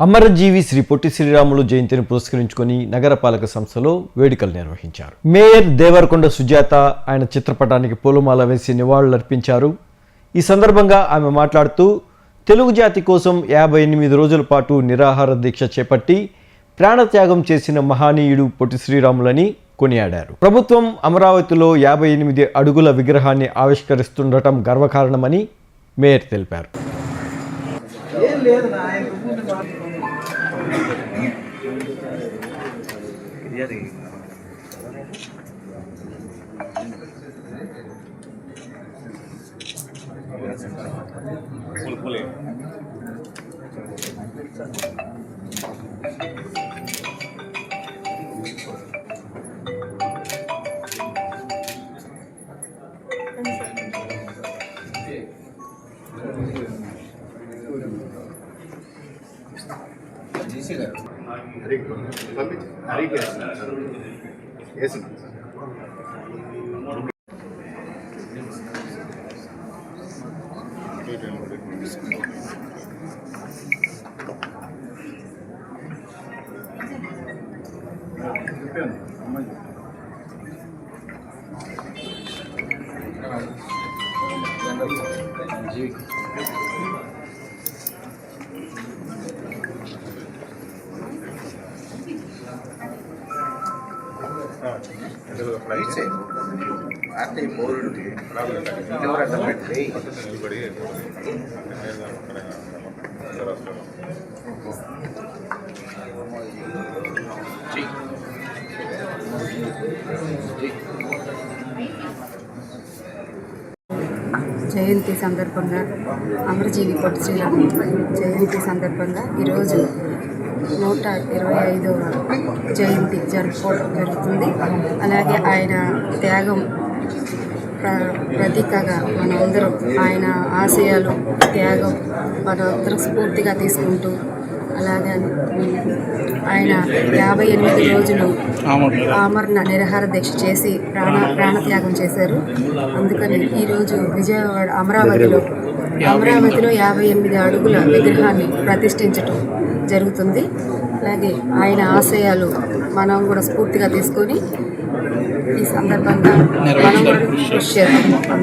అమరజీవి శ్రీ పొట్టి శ్రీరాములు జయంతిని పురస్కరించుకొని నగరపాలక సంస్థలో వేడుకలు నిర్వహించారు. మేయర్ దేవరకొండ సుజాత ఆయన చిత్రపటానికి పూలమాల వేసి నివాళులర్పించారు. ఈ సందర్భంగా ఆమె మాట్లాడుతూ తెలుగు జాతి కోసం 58 రోజుల పాటు నిరాహార దీక్ష చేపట్టి ప్రాణత్యాగం చేసిన మహనీయుడు పొట్టి శ్రీరాములని కొనియాడారు. ప్రభుత్వం అమరావతిలో 58 అడుగుల విగ్రహాన్ని ఆవిష్కరిస్తుండటం గర్వకారణమని మేయర్ తెలిపారు. జయంతి సందర్భంగా అమరజీవి పొట్టి శ్రీరాములు జయంతి సందర్భంగా ఈరోజు 125వ జయంతి జరుపుకోవడం జరుగుతుంది. అలాగే ఆయన త్యాగం ప్రతీకగా మనందరం ఆయన ఆశయాలు త్యాగం మనందరం స్ఫూర్తిగా తీసుకుంటూ అలాగే ఆయన 58 రోజులు ఆమరణ నిరాహార దీక్ష చేసి ప్రాణత్యాగం చేశారు. అందుకని ఈరోజు విజయవాడ అమరావతిలో 58 అడుగుల విగ్రహాన్ని ప్రతిష్ఠించటం జరుగుతుంది. అలాగే ఆయన ఆశయాలు మనం కూడా స్ఫూర్తిగా తీసుకొని ఈ సందర్భంగా మనం కూడా కృషి చేద్దాం.